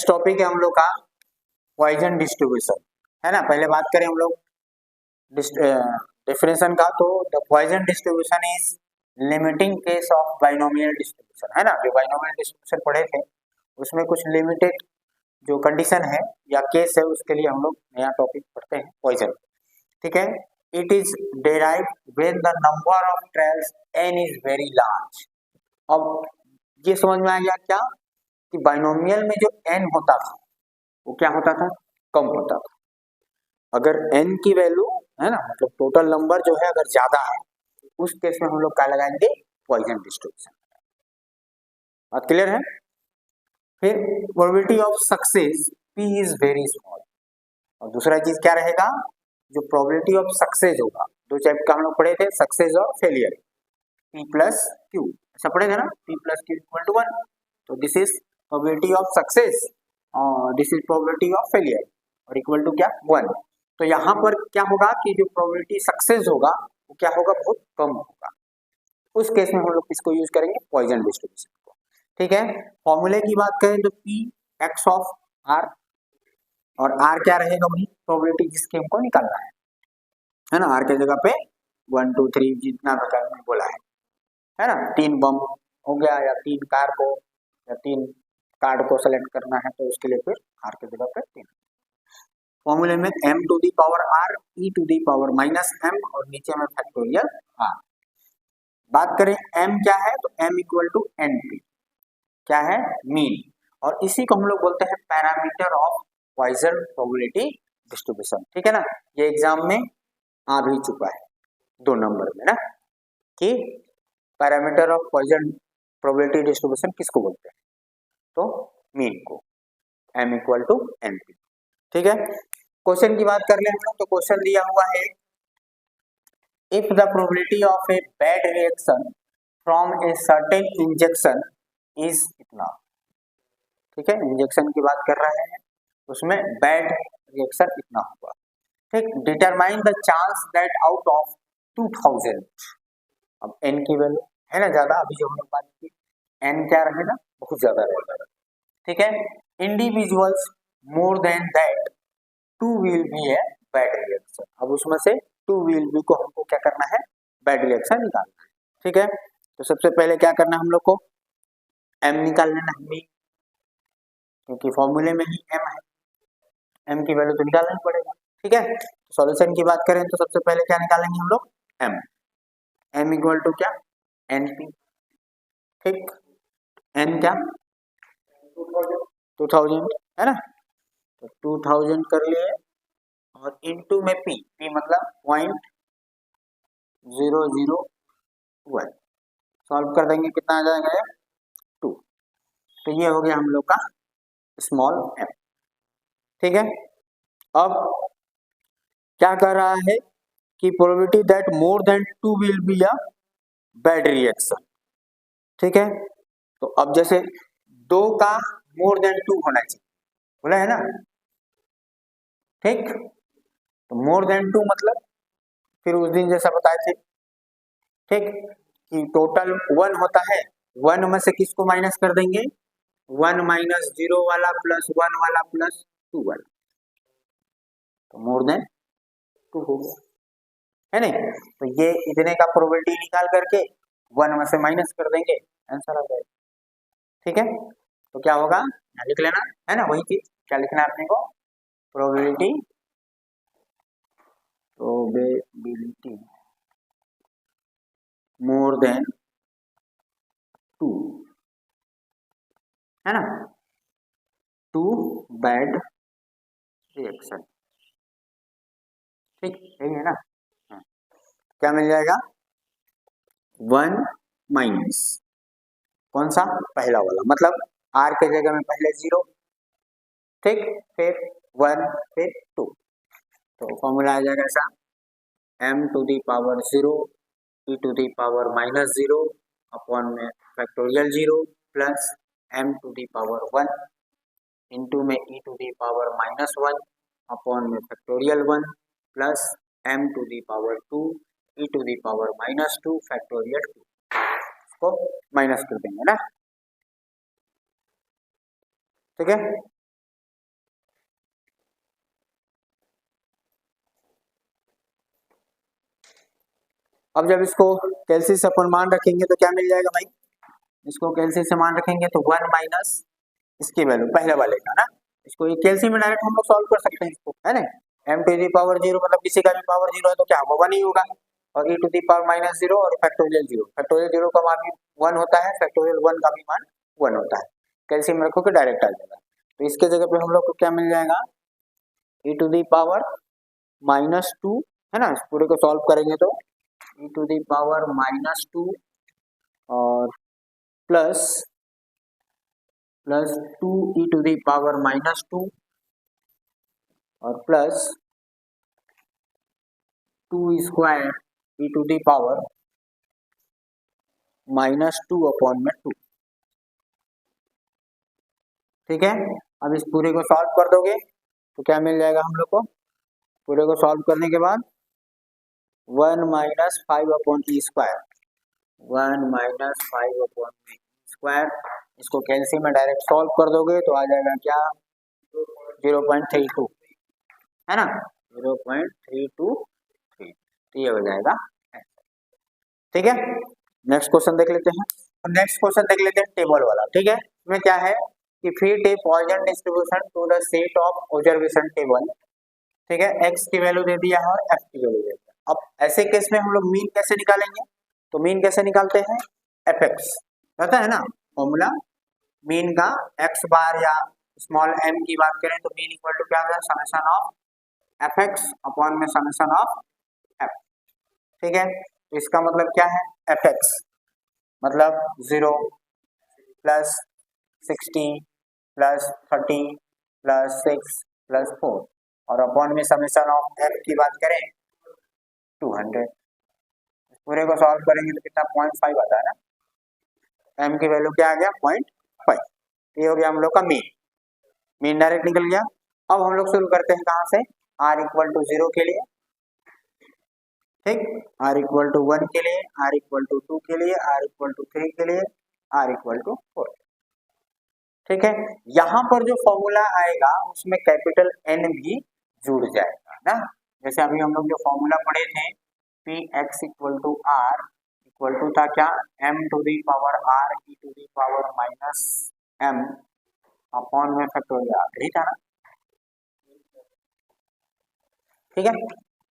Next topic है हम लोग का पॉइजन डिस्ट्रीब्यूशन, है ना। पहले बात करें हम लोग डेफिनेशन का, तो the Poisson distribution is limiting case of binomial distribution, है ना। जो बाइनोमियल डिस्ट्रीब्यूशन पढ़े थे उसमें कुछ लिमिटेड जो कंडीशन है या केस है उसके लिए हम लोग नया टॉपिक पढ़ते हैं पॉइजन, ठीक है। It is derive when the number of trials n is very large. अब ये समझ में आ गया क्या कि बाइनोमियल में जो n होता था वो क्या होता था, कम होता था। अगर n की वैल्यू, है ना, मतलब टोटल नंबर जो है अगर ज्यादा है उस केस में हम लोग क्या लगाएंगे, पॉइजन डिस्ट्रीब्यूशन। बात क्लियर है। फिर probability of success p is very small. और दूसरा चीज क्या रहेगा, जो प्रोबेबिलिटी ऑफ सक्सेस होगा, दो चैप्टर का हम लोग पढ़े थे, सक्सेस और फेलियर, p प्लस क्यू, ऐसा पढ़ेगा ना, p plus Q equal to 1। तो this is probability of success और this is probability of failure और इक्वल टू क्या, 1। तो यहाँ पर क्या होगा कि जो प्रोबेबिलिटी सक्सेस होगा वो क्या होगा, बहुत कम होगा। उस केस में हम लोग किसको यूज करेंगे, पॉइजन डिस्ट्रीब्यूशन को, ठीक है। फॉर्मूले की बात करें तो p x ऑफ r, और r क्या रहेगा, वही प्रोबेबिलिटी जिसके हमको निकालना है ना। r के जगह पे 1 2 3 जितना प्रकार में बोला है ना। 3 बम हो गया या 3 कार को या 3 कार्ड को सेलेक्ट करना है तो उसके लिए फिर r के जगह पे 3। फॉर्मूले में m to the power r e to the power minus m और नीचे में फैक्टोरियल r। बात करें m क्या है, तो m इक्वल टू np क्या है, मीन, और इसी को हम लोग बोलते हैं parameter of Poisson probability distribution, ठीक है ना। ये एग्जाम में आ भी चुका है 2 नंबर में ना, कि parameter of Poisson probability distribution किसको बोलते हैं, तो मीन को, m इक्वल टू np, ठीक है। क्वेश्चन की बात कर ले हम लोग, तो क्वेश्चन दिया हुआ है, if the probability of a bad reaction from a certain injection is इतना, ठीक है। इंजेक्शन की बात कर रहे हैं, उसमें बैड रिएक्शन इतना होगा, ठीक। Determine the chance that out of 2000, अब n की वैल्यू है ना ज्यादा, अभी जो हम लोग बात की n क्या रहेगा, बहुत ज्यादा रहेगा, ठीक है। Individuals more than that 2 will be a bad reaction. अब उसमें से 2 विल बी को हमको क्या करना है, बैड रिएक्शन निकालना है, ठीक है। तो सबसे पहले क्या करना है हम लोग को, m निकाल लेना है, क्योंकि फॉर्मूले में ही m है, m की वैल्यू तो निकालना ही पड़ेगा, ठीक है। सॉल्यूशन की बात करें तो सबसे पहले क्या निकालेंगे हम लोग, m इक्वल टू क्या, np, ठीक। n क्या 2000 है ना, तो 2000 कर लिए और इनटू में p मतलब 0.001, सॉल्व कर देंगे कितना आ जाएगा, 2। तो ये हो गया हम लोग का स्मॉल m, ठीक है। अब क्या कर रहा है कि probability that more than 2 will be a bad reaction, ठीक है। तो अब जैसे 2 का मोर देन 2 होना चाहिए, बोला है ना, ठीक। तो मोर देन 2 मतलब फिर उस दिन जैसा बताए थे, ठीक, कि टोटल 1 होता है, 1 में से किसको माइनस कर देंगे, 1 माइनस 0 वाला प्लस 1 वाला प्लस 2 वाला, तो मोर देन 2 हो गया, है नहीं। तो ये इतने का प्रोबेबिलिटी निकाल करके 1 में से माइनस कर देंगे, आंसर आ जाएगा, ठीक है। तो क्या होगा, लिख लेना, है ना, वही चीज क्या लिखना है अपने को, प्रोबेबिलिटी मोर देन 2, है ना, 2 बैड रिएक्शन, ठीक, यही है ना। क्या मिल जाएगा, 1 माइनस कौन सा, पहला वाला, मतलब r के जगह में पहले 0, ठीक, फिर 1 फिर 2, तो फॉर्मूला आ जाएगा ऐसा, m to the power 0 e to the power minus 0 upon में factorial 0 plus m to the power 1 into में e to the power minus 1 upon में factorial 1 plus m to the power 2 e to the power minus 2 factorial 2, इसको minus कर देंगे ना, ठीक है। अब जब इसको कैलसी से अपन मान रखेंगे तो क्या मिल जाएगा भाई, इसको कैलसी से मान रखेंगे तो 1 माइनस इसकी वैल्यू पहले वाले का ना, इसको ये कैलसी में डायरेक्ट हम लोग सॉल्व कर सकते हैं इसको, है ना। m टू दी पावर 0 मतलब किसी का भी पावर 0 है तो क्या होगा 1 ही होगा, और e to the power minus 0 और फैक्टोरियल 0, फैक्टोरियल 0 का मान भी 1 होता है, फैक्टोरियल 1 का भी मान 1 होता है, कैलसी में रखो कि डायरेक्ट आ जाएगा। तो इसके जगह पे हम लोग को क्या मिल जाएगा, e टू दी पावर -2, है ना, इस पूरे को सॉल्व करेंगे तो e टू दी पावर -2 और plus 2 e to the power -2 और plus 2 square e to the power -2 upon में 2। ठीक है, अब इस पूरे को सॉल्व कर दोगे तो क्या मिल जाएगा हम लोग को, पूरे को सॉल्व करने के बाद 1 minus 5 upon E square, 1 minus 5 upon E square, इसको कैलसी में डायरेक्ट सॉल्व कर दोगे तो आ जाएगा क्या 0.32, है ना, 0.323, तो ये हो जाएगा। ठीक है, नेक्स्ट क्वेश्चन देख लेते हैं, नेक्स्ट क्वेश्चन देख लेते हैं टेबल वाला। ठीक है, इसमें क्या है कि fit a Poisson distribution to the set of observation table. ठीक है, x की वैल्यू दे दिया है और f की वैल्यू दे दिया। अब ऐसे केस में हम लोग मीन कैसे निकालेंगे, तो मीन कैसे निकालते हैं, fx पता है ना फॉर्मूला, मीन का x बार या स्मॉल m की बात करें तो मीन इक्वल टू क्या होगा, समेशन ऑफ fx अपॉन में समेशन ऑफ f। ठीक है, तो इसका मतलब क्या है, fx मतलब 0 प्लस 16 प्लस 30 प्लस 6 प्लस 4 और अपॉन में समेशन ऑफ f की बात करें 200। पूरे को सॉल्व करेंगे तो कितना 0.5 आता है ना, m की वैल्यू क्या आ गया 0.5, ये हो गया हम लोग का मीन, मीन डायरेक्ट निकल गया। अब हम लोग शुरू करते हैं कहाँ से, r इक्वल टू 0 के लिए, ठीक, r इक्वल टू 1 के लिए, r इक्वल टू 2 के लिए, r इक्वल टू 3 के लिए, r इक्वल टू 4। ठीक है, यहाँ पर जो फॉर्मूला आएगा उसमें कैपिटल N भी जुड़ जाएगा ना, जैसे अभी हम लोग जो फॉर्मूला पढ़े थे P X equal to R equal to था क्या, m to the power r e to the power minus m upon में फैक्टोरियल r, यही था ना। ठीक है,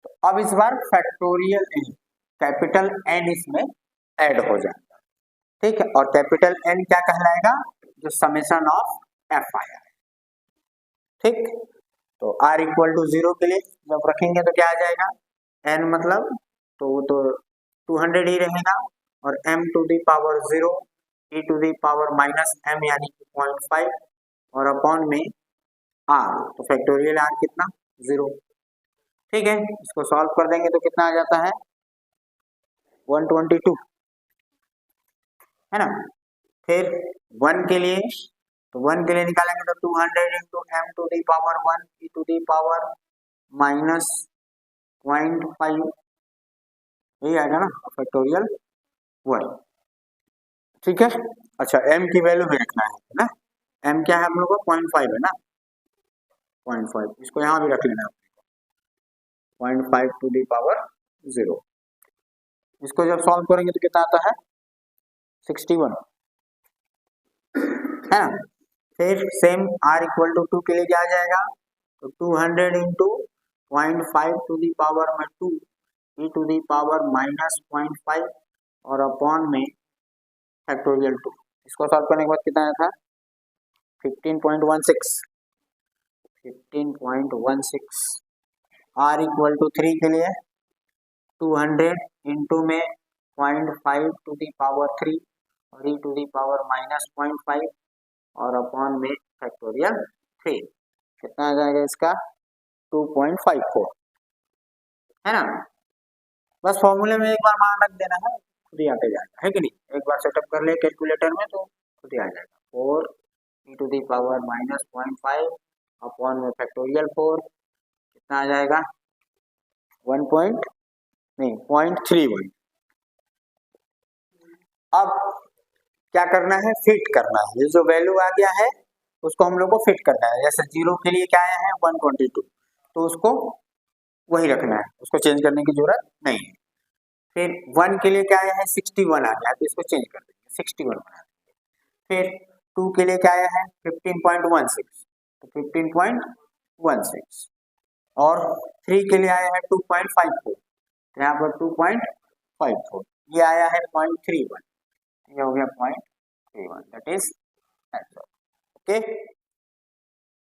तो अब इस बार फैक्टोरियल n, कैपिटल N इसमें ऐड हो जाएगा। ठीक है, और कैपिटल N क्या कहलाएगा, जो समेशन ऑफ f आया है। ठीक, तो r इक्वल टू 0 के लिए जब रखेंगे तो क्या आ जाएगा, n मतलब तो वो तो 200 ही रहेगा, और m to the power 0 e to the power minus m यानी कि 0.5 और अपॉन में r, तो फैक्टोरियल r कितना 0। ठीक है, इसको सॉल्व कर देंगे तो कितना आ जाता है 122, है ना। फिर 1 के लिए, तो 1 के लिए निकालेंगे तो 200 into m to the power 1 e to the power minus 0.5, यही आएगा ना फैक्टोरियल 1। ठीक है, अच्छा m की वैल्यू भी रखना है ना, m क्या है हम लोग को 0.5 है ना, 0.5, इसको यहाँ भी रख लेना, 0.5 टू दी पावर 0। इसको जब सॉल्व करेंगे तो कितना आता है 61, है ना। फिर सेम r इक्वल टू 2 के लिए क्या आ जाएगा, तो 200 इंटू 0.5 टू दी पावर में 2 e to the power minus 0.5 और अपॉन में फैक्टोरियल 2। इसको सॉल्व करने के बाद कितना आया था 15.16, 15.16। r इक्वल टू 3 के लिए 200 इंटू में 0.5 टू दी पावर 3 और e to the power minus 0.5 और अपॉन में फैक्टोरियल 3, कितना आ जाएगा इसका 2.54, है ना। बस फॉर्मूले में एक बार मान रख देना है, खुद ही आते जाएगा, है कि नहीं, एक बार सेटअप कर ले कैलकुलेटर में तो खुद ही आ जाएगा। 4 e to the power minus 0.5 upon में फैक्टोरियल 4, कितना आ जाएगा 0.31। अब क्या करना है, फिट करना है, ये जो वैल्यू आ गया है उसको हम लोग को फिट करना है। जैसे 0 के लिए क्या आया है 122, तो उसको वही रखना है, उसको चेंज करने की जरूरत नहीं है। फिर 1 के लिए क्या आया है 61 आ गया है, तो इसको चेंज कर देंगे 61 बना देंगे। फिर 2 के लिए क्या आया है 15.16, तो 15.16 और 3 के लिए आया है 2.54, तो यहाँ पर 2.54, ये आया है 0.31, ये हो गया 0.31, दैट इज आंसर। ओके।